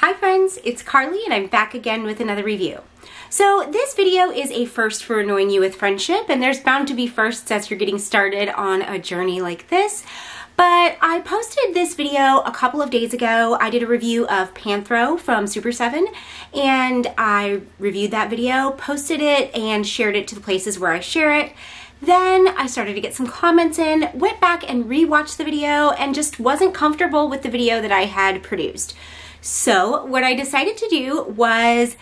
Hi friends, it's Carly and I'm back again with another review. So this video is a first for Annoying You with Friendship, and there's bound to be firsts as you're getting started on a journey like this. But I posted this video a couple of days ago. I did a review of Panthro from Super7, and I reviewed that video, posted it, and shared it to the places where I share it. Then I started to get some comments in, went back and rewatched the video, and just wasn't comfortable with the video that I had produced. So what I decided to do was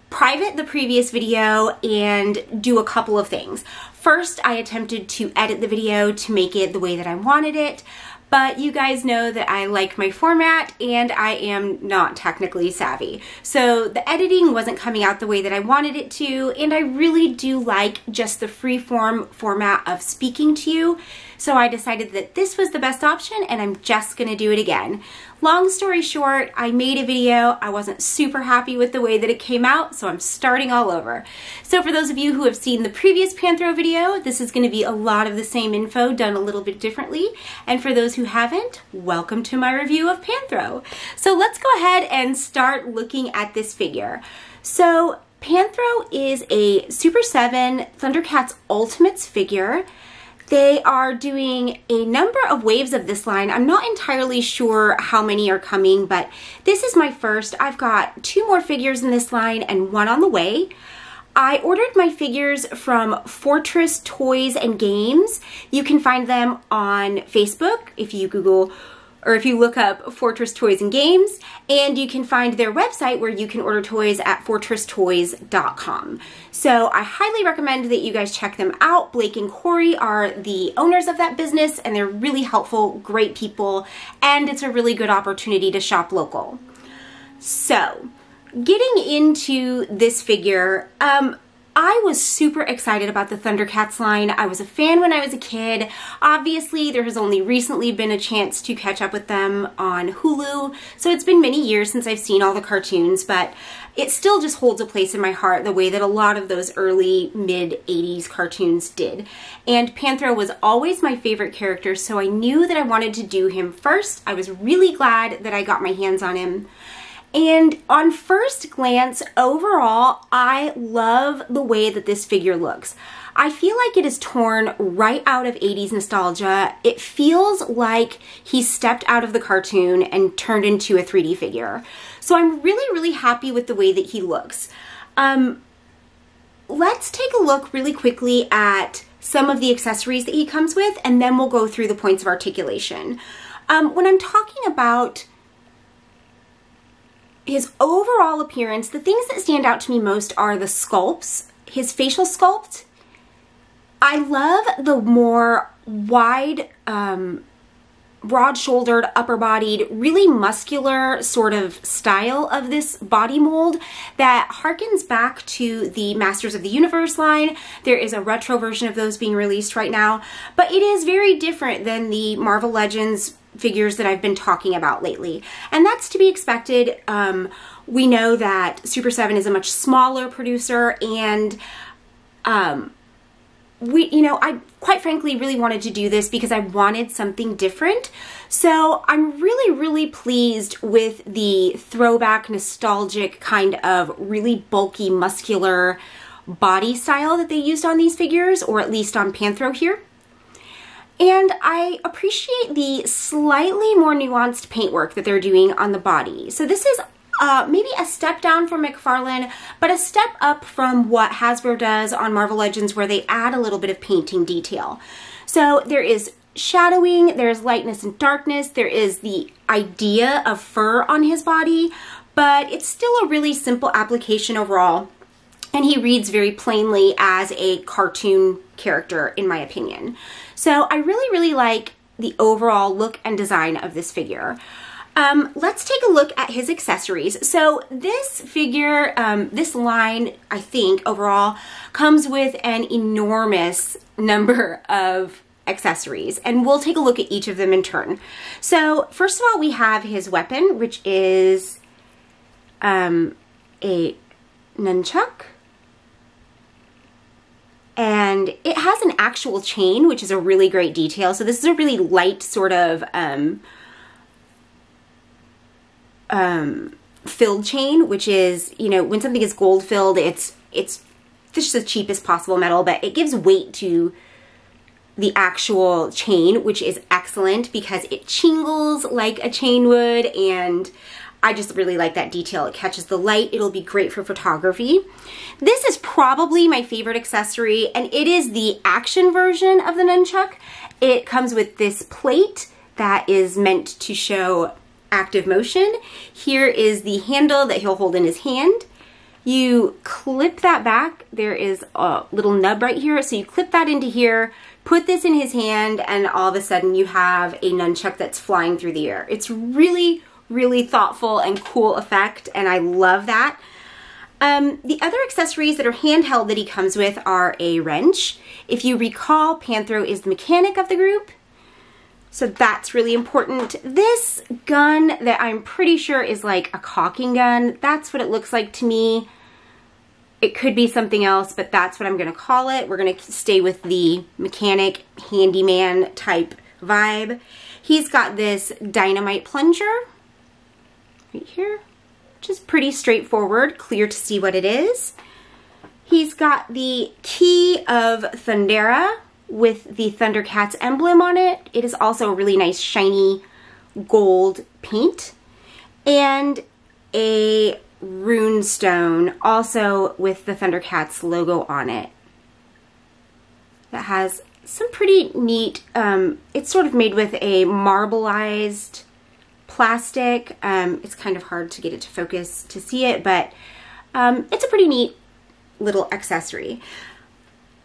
private the previous video and do a couple of things. First, I attempted to edit the video to make it the way that I wanted it, but you guys know that I like my format and I am not technically savvy. So the editing wasn't coming out the way that I wanted it to, and I really do like just the free-form format of speaking to you. So I decided that this was the best option and I'm just gonna do it again. Long story short, I made a video. I wasn't super happy with the way that it came out, so I'm starting all over. So for those of you who have seen the previous Panthro video, this is gonna be a lot of the same info done a little bit differently. And for those who haven't, welcome to my review of Panthro. So let's go ahead and start looking at this figure. So Panthro is a Super7 Thundercats Ultimates figure. They are doing a number of waves of this line. I'm not entirely sure how many are coming, but this is my first. I've got 2 more figures in this line and 1 on the way. I ordered my figures from Fortress Toys and Games. You can find them on Facebook if you Google or if you look up Fortress Toys and Games, and you can find their website where you can order toys at fortresstoys.com. So I highly recommend that you guys check them out. Blake and Corey are the owners of that business, and they're really helpful, great people, and it's a really good opportunity to shop local. So, getting into this figure, I was super excited about the Thundercats line. I was a fan when I was a kid. Obviously, there has only recently been a chance to catch up with them on Hulu, so it's been many years since I've seen all the cartoons, but it still just holds a place in my heart the way that a lot of those early mid-80s cartoons did. And Panthro was always my favorite character, so I knew that I wanted to do him first. I was really glad that I got my hands on him. And on first glance, overall, I love the way that this figure looks. I feel like it is torn right out of 80s nostalgia. It feels like he stepped out of the cartoon and turned into a 3D figure. So I'm really, really happy with the way that he looks. Let's take a look really quickly at some of the accessories that he comes with, and then we'll go through the points of articulation. When I'm talking about his overall appearance, the things that stand out to me most are the sculpts, his facial sculpt. I love the more wide, broad-shouldered, upper-bodied, really muscular sort of style of this body mold that harkens back to the Masters of the Universe line. There is a retro version of those being released right now, but it is very different than the Marvel Legends figures that I've been talking about lately. And that's to be expected. We know that Super7 is a much smaller producer, and I quite frankly really wanted to do this because I wanted something different. So I'm really, really pleased with the throwback, nostalgic kind of really bulky, muscular body style that they used on these figures, or at least on Panthro here. And I appreciate the slightly more nuanced paintwork that they're doing on the body. So this is maybe a step down from McFarlane, but a step up from what Hasbro does on Marvel Legends, where they add a little bit of painting detail. So there is shadowing, there's lightness and darkness, there is the idea of fur on his body, but it's still a really simple application overall. And he reads very plainly as a cartoon character, in my opinion. So I really, really like the overall look and design of this figure. Let's take a look at his accessories. So this figure, this line, I think, overall, comes with an enormous number of accessories, and we'll take a look at each of them in turn. So first of all, we have his weapon, which is a nunchuck. And it has an actual chain, which is a really great detail. So this is a really light sort of filled chain, which is, you know, when something is gold filled, it's just the cheapest possible metal, but it gives weight to the actual chain, which is excellent because it chingles like a chain would, and I just really like that detail. It catches the light. It'll be great for photography. This is probably my favorite accessory, and it is the action version of the nunchuck. It comes with this plate that is meant to show active motion. Here is the handle that he'll hold in his hand. You clip that back. There is a little nub right here, so you clip that into here, put this in his hand, and all of a sudden you have a nunchuck that's flying through the air. It's really, really thoughtful and cool effect, and I love that. The other accessories that are handheld that he comes with are a wrench. If you recall, Panthro is the mechanic of the group, so that's really important. This gun that I'm pretty sure is like a caulking gun, that's what it looks like to me. It could be something else, but that's what I'm gonna call it. We're gonna stay with the mechanic, handyman type vibe. He's got this dynamite plunger right here, which is pretty straightforward, clear to see what it is. He's got the key of Thundera with the Thundercats emblem on it. It is also a really nice shiny gold paint. And a rune stone, also with the Thundercats logo on it. That has some pretty neat, it's sort of made with a marbleized plastic. It's kind of hard to get it to focus to see it, but it's a pretty neat little accessory.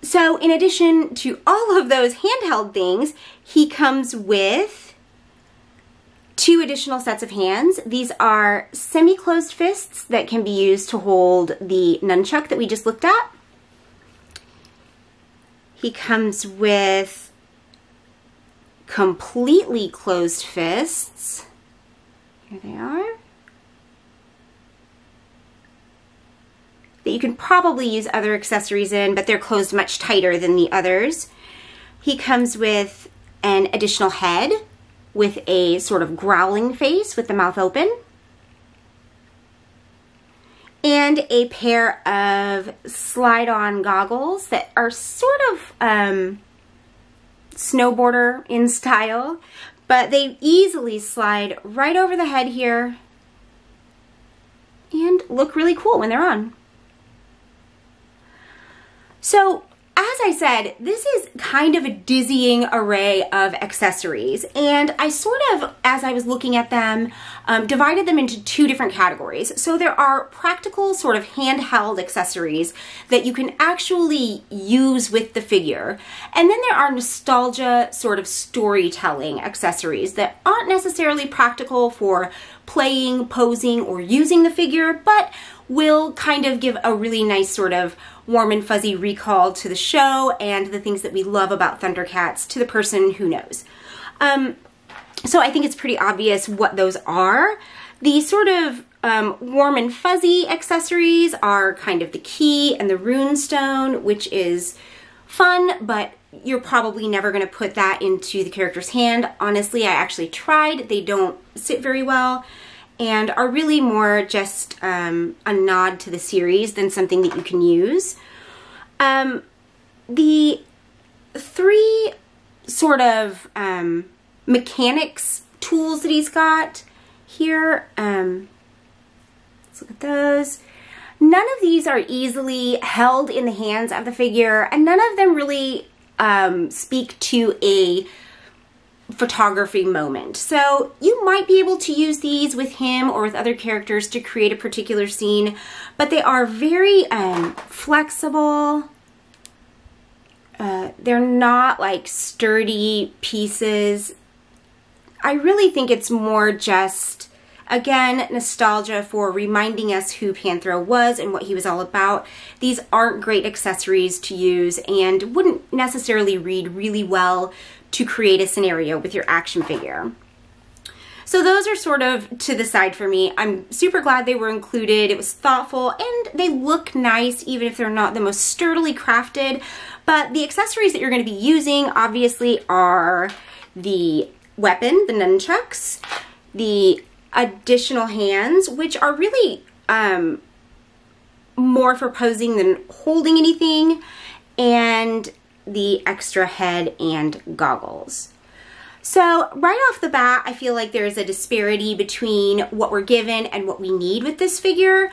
So in addition to all of those handheld things, he comes with 2 additional sets of hands. These are semi-closed fists that can be used to hold the nunchuck that we just looked at. He comes with completely closed fists. Here they are. That you can probably use other accessories in, but they're closed much tighter than the others. He comes with an additional head with a sort of growling face with the mouth open. And a pair of slide-on goggles that are sort of snowboarder in style, but they easily slide right over the head here and look really cool when they're on. So, as I said, this is kind of a dizzying array of accessories, and I sort of, as I was looking at them, divided them into 2 different categories. So there are practical sort of handheld accessories that you can actually use with the figure, and then there are nostalgia sort of storytelling accessories that aren't necessarily practical for playing, posing, or using the figure, but will kind of give a really nice sort of warm and fuzzy recall to the show and the things that we love about Thundercats to the person who knows. So I think it's pretty obvious what those are. The sort of warm and fuzzy accessories are kind of the key and the rune stone, which is fun, but you're probably never going to put that into the character's hand. Honestly, I actually tried. They don't sit very well and are really more just a nod to the series than something that you can use. The 3 sort of mechanics tools that he's got here, let's look at those. None of these are easily held in the hands of the figure, and none of them really speak to a photography moment. So you might be able to use these with him or with other characters to create a particular scene, but they are very flexible. They're not like sturdy pieces. I really think it's more just, again, nostalgia for reminding us who Panthro was and what he was all about. These aren't great accessories to use and wouldn't necessarily read really well to create a scenario with your action figure. So those are sort of to the side for me. I'm super glad they were included. It was thoughtful and they look nice even if they're not the most sturdily crafted. But the accessories that you're going to be using obviously are the weapon, the nunchucks, the additional hands, which are really more for posing than holding anything, and the extra head and goggles. So right off the bat, I feel like there's a disparity between what we're given and what we need with this figure.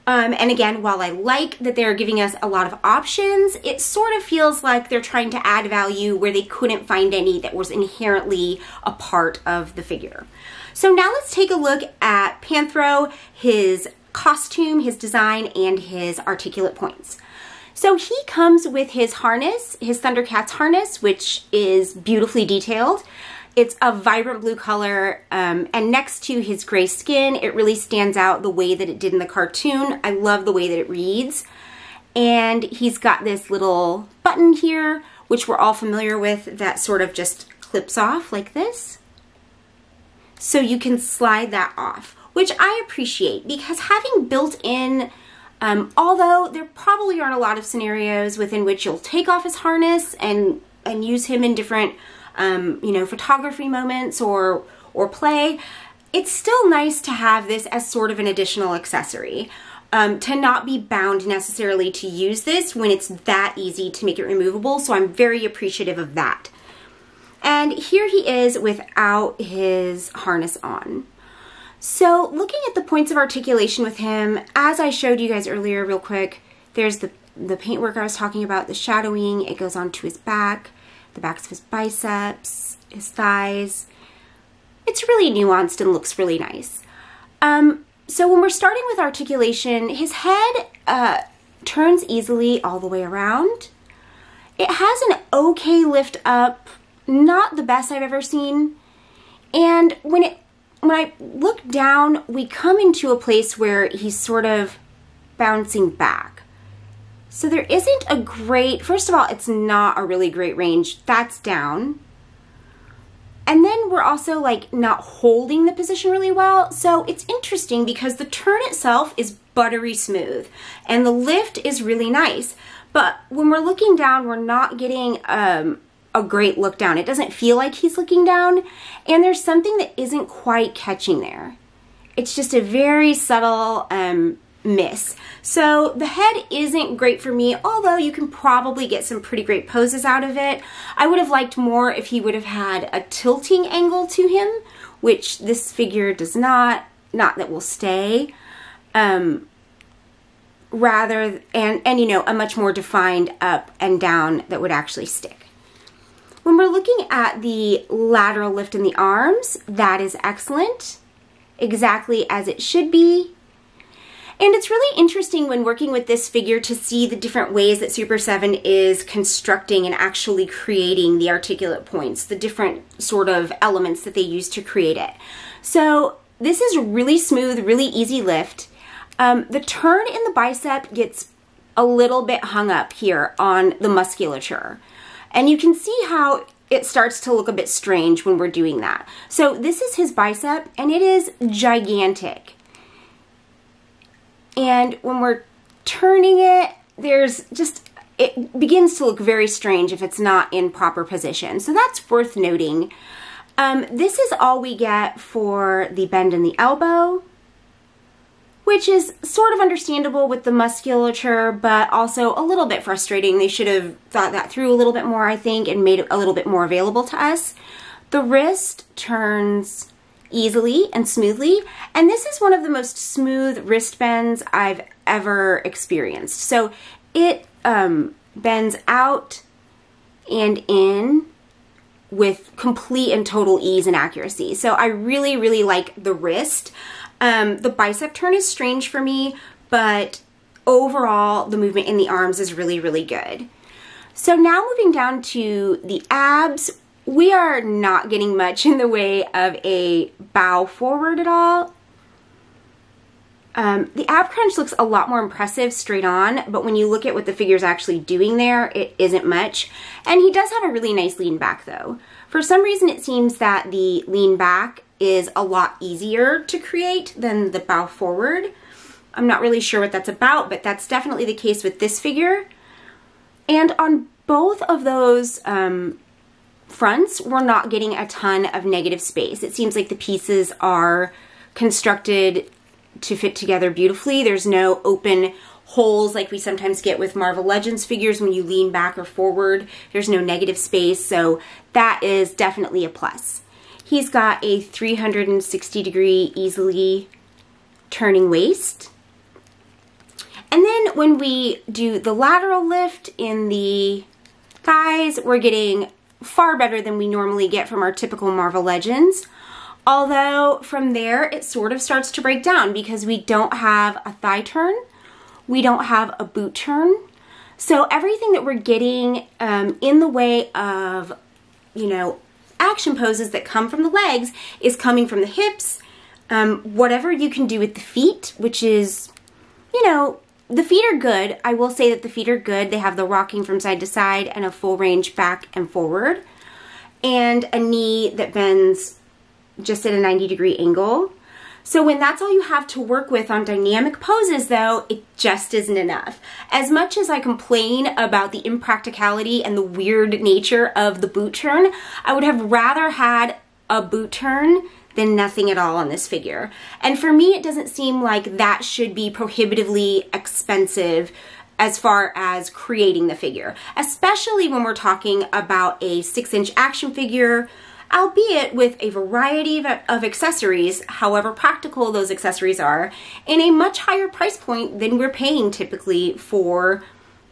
And again, while I like that they're giving us a lot of options, it sort of feels like they're trying to add value where they couldn't find any that was inherently a part of the figure. So now let's take a look at Panthro, his costume, his design, and his articulate points. So he comes with his harness, his Thundercats harness, which is beautifully detailed. It's a vibrant blue color, and next to his gray skin, it really stands out the way that it did in the cartoon. I love the way that it reads. And he's got this little button here, which we're all familiar with, that sort of just clips off like this. So you can slide that off, which I appreciate, because having built in, although there probably aren't a lot of scenarios within which you'll take off his harness and use him in different you know, photography moments or play, it's still nice to have this as sort of an additional accessory, to not be bound necessarily to use this when it's that easy to make it removable. So I'm very appreciative of that. And here he is without his harness on. So looking at the points of articulation with him, as I showed you guys earlier real quick, there's the paintwork I was talking about, the shadowing. It goes onto his back, the backs of his biceps, his thighs. It's really nuanced and looks really nice. So when we're starting with articulation, his head turns easily all the way around. It has an okay lift up, not the best I've ever seen. And when I look down, we come into a place where he's sort of bouncing back. So there isn't a great, first of all, it's not a really great range. That's down. And then we're also like not holding the position really well. So it's interesting because the turn itself is buttery smooth and the lift is really nice. But when we're looking down, we're not getting a great look down. It doesn't feel like he's looking down, and there's something that isn't quite catching there. It's just a very subtle miss. So the head isn't great for me, although you can probably get some pretty great poses out of it. I would have liked more if he would have had a tilting angle to him, which this figure does not that will stay. Rather, and you know, a much more defined up and down that would actually stick. When we're looking at the lateral lift in the arms, that is excellent, exactly as it should be. And it's really interesting when working with this figure to see the different ways that Super7 is constructing and actually creating the articulate points, the different sort of elements that they use to create it. So this is really smooth, really easy lift. The turn in the bicep gets a little bit hung up here on the musculature. And you can see how it starts to look a bit strange when we're doing that. So this is his bicep, and it is gigantic. And when we're turning it, it begins to look very strange if it's not in proper position. So that's worth noting. This is all we get for the bend in the elbow, which is sort of understandable with the musculature, but also a little bit frustrating. They should have thought that through a little bit more, I think, and made it a little bit more available to us. The wrist turns easily and smoothly, and this is one of the most smooth wrist bends I've ever experienced. So it bends out and in with complete and total ease and accuracy. So I really, really like the wrist. The bicep turn is strange for me, but overall the movement in the arms is really, really good. So now moving down to the abs, we are not getting much in the way of a bow forward at all. The ab crunch looks a lot more impressive straight on, but when you look at what the figure's actually doing there, it isn't much. And he does have a really nice lean back though. For some reason it seems that the lean back is a lot easier to create than the bow forward. I'm not really sure what that's about, but that's definitely the case with this figure. And on both of those fronts, we're not getting a ton of negative space. It seems like the pieces are constructed to fit together beautifully. There's no open holes like we sometimes get with Marvel Legends figures when you lean back or forward. There's no negative space, so that is definitely a plus. He's got a 360-degree easily turning waist. And then when we do the lateral lift in the thighs, we're getting far better than we normally get from our typical Marvel Legends. Although from there, it sort of starts to break down because we don't have a thigh turn. We don't have a boot turn. So everything that we're getting in the way of, you know, action poses that come from the legs is coming from the hips. Whatever you can do with the feet, which is, you know, the feet are good. I will say that the feet are good. They have the rocking from side to side and a full range back and forward. And a knee that bends just at a 90-degree angle. So when that's all you have to work with on dynamic poses though, it just isn't enough. As much as I complain about the impracticality and the weird nature of the boot turn, I would have rather had a boot turn than nothing at all on this figure. And for me, it doesn't seem like that should be prohibitively expensive as far as creating the figure, especially when we're talking about a 6-inch action figure, albeit with a variety of accessories, however practical those accessories are, in a much higher price point than we're paying typically for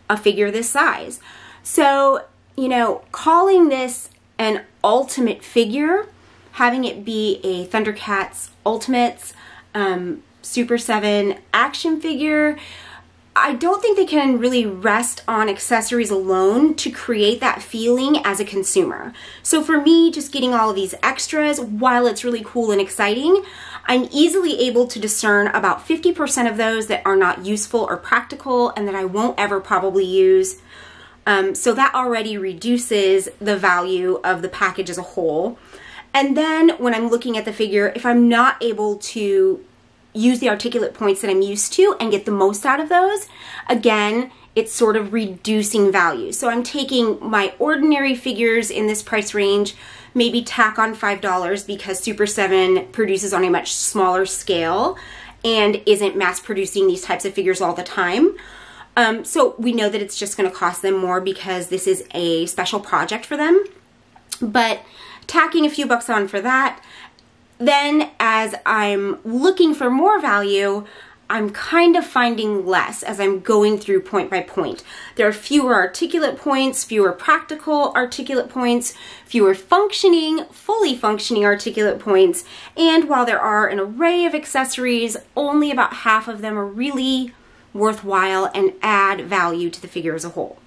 a figure this size. So, you know, calling this an ultimate figure, having it be a Thundercats Ultimates Super 7 action figure, I don't think they can really rest on accessories alone to create that feeling as a consumer. So for me, just getting all of these extras, while it's really cool and exciting, I'm easily able to discern about 50% of those that are not useful or practical and that I won't ever probably use. So that already reduces the value of the package as a whole. And then when I'm looking at the figure, if I'm not able to use the articulate points that I'm used to and get the most out of those, again, it's sort of reducing value. So I'm taking my ordinary figures in this price range, maybe tack on $5 because Super 7 produces on a much smaller scale and isn't mass producing these types of figures all the time. So we know that it's just going to cost them more because this is a special project for them. But tacking a few bucks on for that, then as I'm looking for more value, I'm kind of finding less as I'm going through point by point. There are fewer articulate points, fewer practical articulate points, fewer functioning, fully functioning articulate points, and while there are an array of accessories, only about half of them are really worthwhile and add value to the figure as a whole.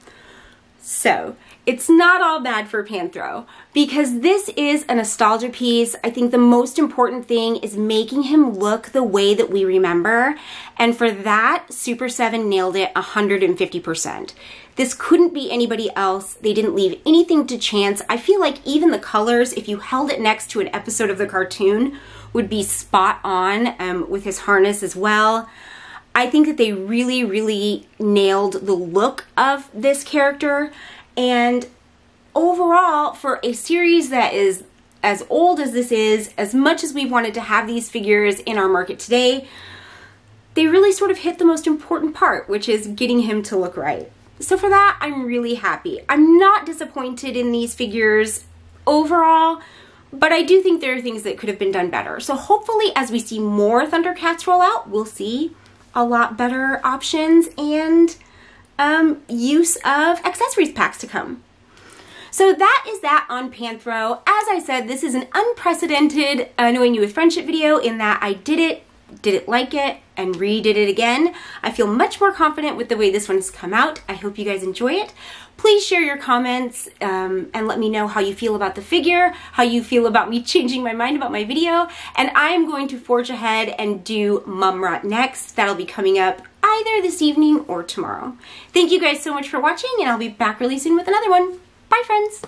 So, it's not all bad for Panthro because this is a nostalgia piece. I think the most important thing is making him look the way that we remember. And for that, Super 7 nailed it 150%. This couldn't be anybody else. They didn't leave anything to chance. I feel like even the colors, if you held it next to an episode of the cartoon, would be spot on with his harness as well. I think that they really, really nailed the look of this character. And overall, for a series that is as old as this is, as much as we wanted to have these figures in our market today, they really sort of hit the most important part, which is getting him to look right. So for that, I'm really happy. I'm not disappointed in these figures overall, but I do think there are things that could have been done better. So hopefully as we see more Thundercats roll out, we'll see a lot better options and use of accessories packs to come. So that is that on Panthro. As I said, this is an unprecedented Knowing You with Friendship video in that I didn't like it, and redid it again. I feel much more confident with the way this one's come out. I hope you guys enjoy it. Please share your comments and let me know how you feel about the figure, how you feel about me changing my mind about my video, and I'm going to forge ahead and do Mum Rot next. That'll be coming up either this evening or tomorrow. Thank you guys so much for watching, and I'll be back really soon with another one. Bye, friends!